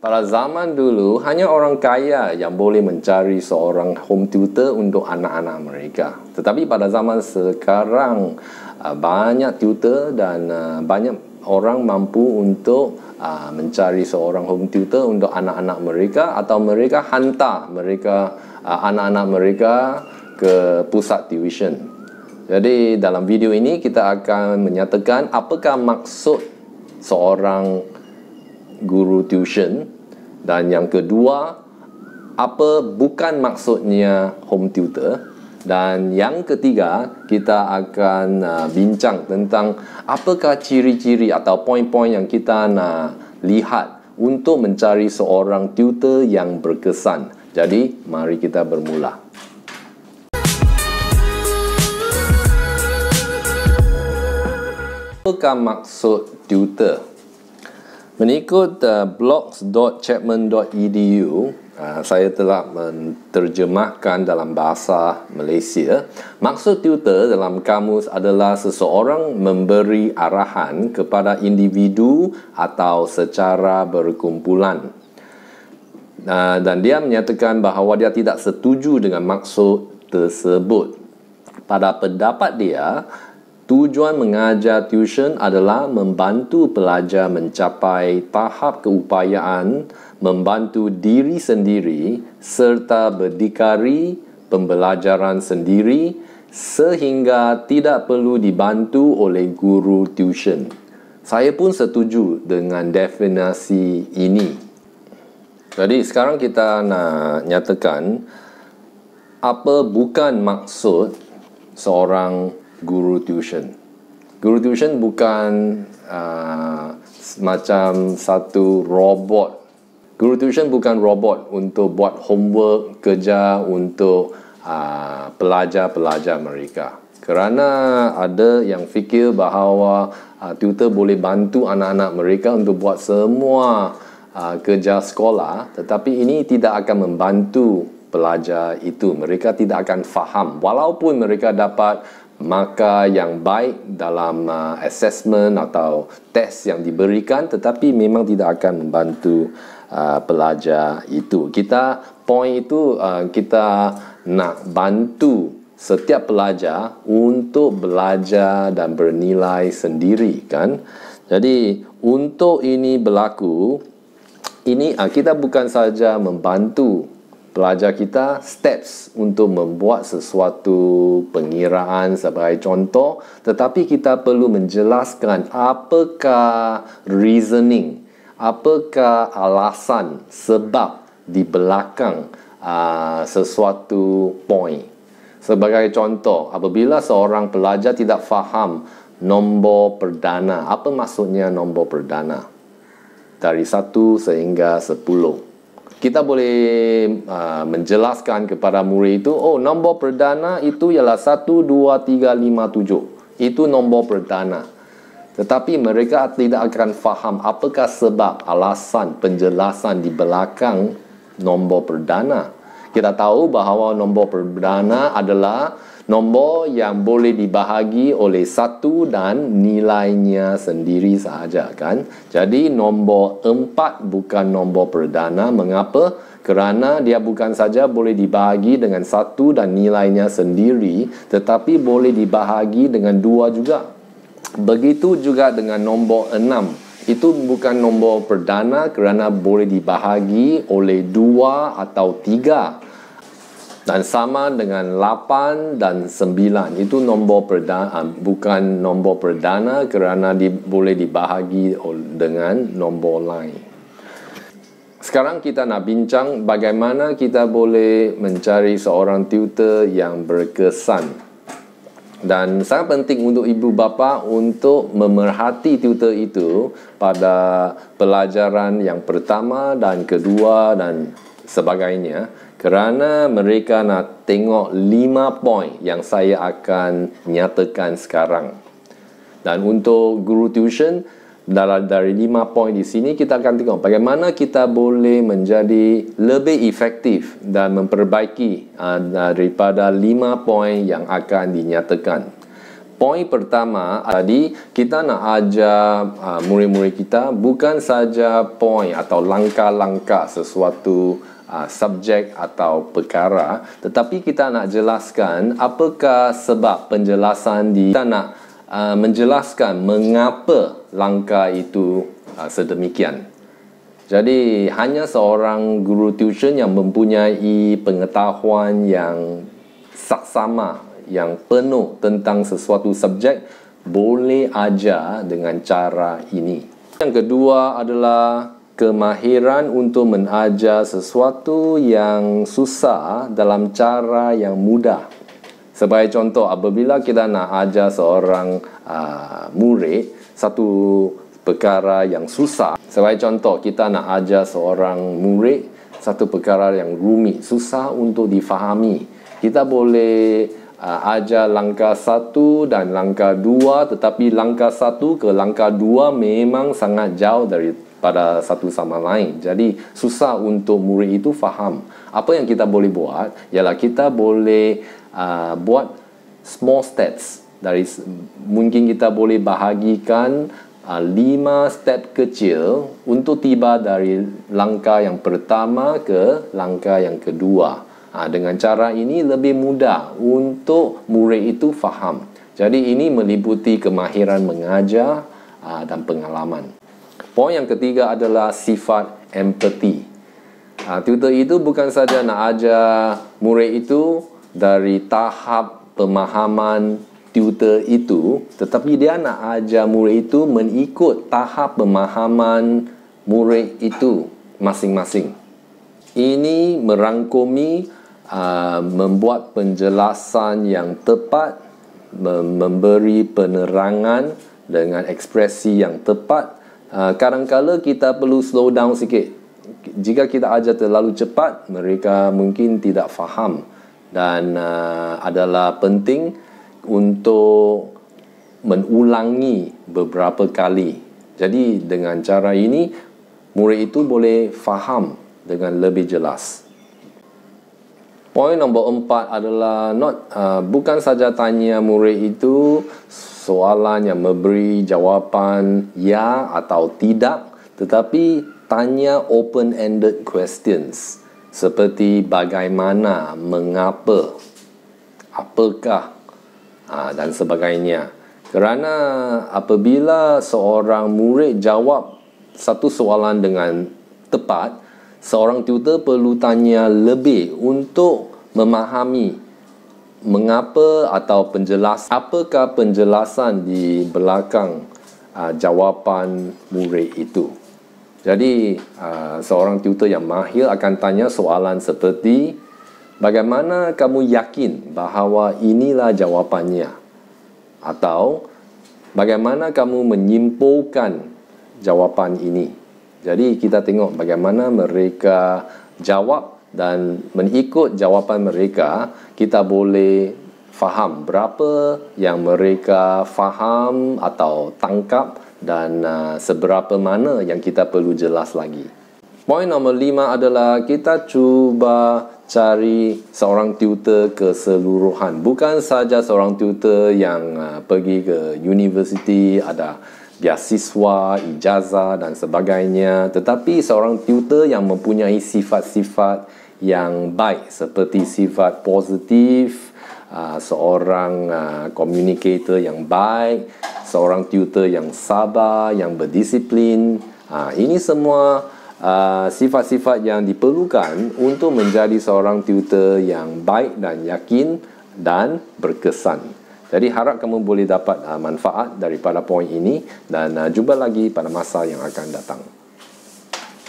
Pada zaman dulu, hanya orang kaya yang boleh mencari seorang home tutor untuk anak-anak mereka. Tetapi pada zaman sekarang, banyak tutor dan banyak orang mampu untuk mencari seorang home tutor untuk anak-anak mereka, atau mereka hantar anak-anak mereka ke pusat tuition. Jadi dalam video ini kita akan menyatakan apakah maksud seorang guru tuition, dan yang kedua, apa bukan maksudnya home tutor, dan yang ketiga, kita akan bincang tentang apakah ciri-ciri atau poin-poin yang kita nak lihat untuk mencari seorang tutor yang berkesan. Jadi, mari kita bermula. Apakah maksud tutor? Mengikut blogs.chapman.edu, saya telah menterjemahkan dalam bahasa Malaysia. Maksud tutor dalam kamus adalah seseorang memberi arahan kepada individu atau secara berkumpulan. Dan dia menyatakan bahawa dia tidak setuju dengan maksud tersebut. Pada pendapat dia, tujuan mengajar tuition adalah membantu pelajar mencapai tahap keupayaan, membantu diri sendiri serta berdikari pembelajaran sendiri sehingga tidak perlu dibantu oleh guru tuition. Saya pun setuju dengan definisi ini. Jadi sekarang kita nak nyatakan apa bukan maksud seorang guru tuition. Guru tuition bukan macam satu robot. Guru tuition bukan robot untuk buat homework, kerja untuk pelajar-pelajar mereka. Kerana ada yang fikir bahawa tutor boleh bantu anak-anak mereka untuk buat semua kerja sekolah, tetapi ini tidak akan membantu pelajar itu. Mereka tidak akan faham walaupun mereka dapat maka yang baik dalam assessment atau test yang diberikan, tetapi memang tidak akan membantu pelajar itu. Poin itu kita nak bantu setiap pelajar untuk belajar dan bernilai sendiri, kan? Jadi untuk ini berlaku, kita bukan saja membantu pelajar kita steps untuk membuat sesuatu pengiraan sebagai contoh, tetapi kita perlu menjelaskan apakah reasoning, apakah alasan, sebab di belakang sesuatu point. Sebagai contoh, apabila seorang pelajar tidak faham nombor perdana, apa maksudnya nombor perdana? Dari 1 sehingga 10. Kita boleh menjelaskan kepada murid itu, nombor perdana itu ialah 1, 2, 3, 5, 7. Itu nombor perdana. Tetapi mereka tidak akan faham apakah sebab, alasan, penjelasan di belakang nombor perdana. Kita tahu bahawa nombor perdana adalah nombor yang boleh dibahagi oleh 1 dan nilainya sendiri sahaja, kan? Jadi nombor 4 bukan nombor perdana. Mengapa? Kerana dia bukan saja boleh dibahagi dengan 1 dan nilainya sendiri, tetapi boleh dibahagi dengan 2 juga. Begitu juga dengan nombor 6. Itu bukan nombor perdana kerana boleh dibahagi oleh 2 atau 3. Dan sama dengan 8 dan 9. Itu nombor perdana, bukan nombor perdana kerana boleh dibahagi dengan nombor lain. Sekarang kita nak bincang bagaimana kita boleh mencari seorang tutor yang berkesan. Dan sangat penting untuk ibu bapa untuk memerhati tutor itu pada pelajaran yang pertama dan kedua dan sebagainya. Kerana mereka nak tengok 5 poin yang saya akan nyatakan sekarang. Dan untuk guru tuition, dari 5 poin di sini kita akan tengok bagaimana kita boleh menjadi lebih efektif dan memperbaiki daripada 5 poin yang akan dinyatakan. Poin pertama, tadi kita nak ajar murid-murid kita bukan saja poin atau langkah-langkah sesuatu subjek atau perkara, tetapi kita nak jelaskan apakah sebab penjelasan kita nak menjelaskan mengapa langkah itu sedemikian. Jadi hanya seorang guru tuition yang mempunyai pengetahuan yang saksama, yang penuh tentang sesuatu subjek boleh ajar dengan cara ini. Yang kedua adalah kemahiran untuk mengajar sesuatu yang susah dalam cara yang mudah. Sebagai contoh, apabila kita nak ajar seorang murid satu perkara yang susah, sebagai contoh kita nak ajar seorang murid satu perkara yang rumit, susah untuk difahami, kita boleh ajar langkah 1 dan langkah 2, tetapi langkah 1 ke langkah 2 memang sangat jauh daripada satu sama lain. Jadi susah untuk murid itu faham. Apa yang kita boleh buat ialah kita boleh buat small steps. Mungkin kita boleh bahagikan 5 step kecil untuk tiba dari langkah yang pertama ke langkah yang kedua. Dengan cara ini lebih mudah untuk murid itu faham. Jadi ini meliputi kemahiran mengajar dan pengalaman. Poin yang ketiga adalah sifat empathy. Tutor itu bukan saja nak ajar murid itu dari tahap pemahaman tutor itu, tetapi dia nak ajar murid itu mengikut tahap pemahaman murid itu masing-masing. Ini merangkumi membuat penjelasan yang tepat, memberi penerangan dengan ekspresi yang tepat. Kadang-kadang kita perlu slow down sikit. Jika kita ajar terlalu cepat, mereka mungkin tidak faham, dan adalah penting untuk mengulangi beberapa kali. Jadi dengan cara ini murid itu boleh faham dengan lebih jelas. Poin nombor 4 adalah bukan saja tanya murid itu soalan yang memberi jawapan ya atau tidak, tetapi tanya open-ended questions seperti bagaimana, mengapa, apakah dan sebagainya. Kerana apabila seorang murid jawab satu soalan dengan tepat, seorang tutor perlu tanya lebih untuk memahami mengapa atau apakah penjelasan di belakang jawapan murid itu. Jadi seorang tutor yang mahir akan tanya soalan seperti, bagaimana kamu yakin bahawa inilah jawapannya? Atau bagaimana kamu menyimpulkan jawapan ini? Jadi kita tengok bagaimana mereka jawab, dan mengikut jawapan mereka kita boleh faham berapa yang mereka faham atau tangkap, dan seberapa mana yang kita perlu jelas lagi. Poin nombor 5 adalah kita cuba cari seorang tutor keseluruhan. Bukan saja seorang tutor yang pergi ke universiti, ada beasiswa, ijazah dan sebagainya, tetapi seorang tutor yang mempunyai sifat-sifat yang baik, seperti sifat positif, seorang communicator yang baik, seorang tutor yang sabar, yang berdisiplin. Ini semua sifat-sifat yang diperlukan untuk menjadi seorang tutor yang baik dan yakin dan berkesan. Jadi harap kamu boleh dapat manfaat daripada poin ini, dan jumpa lagi pada masa yang akan datang.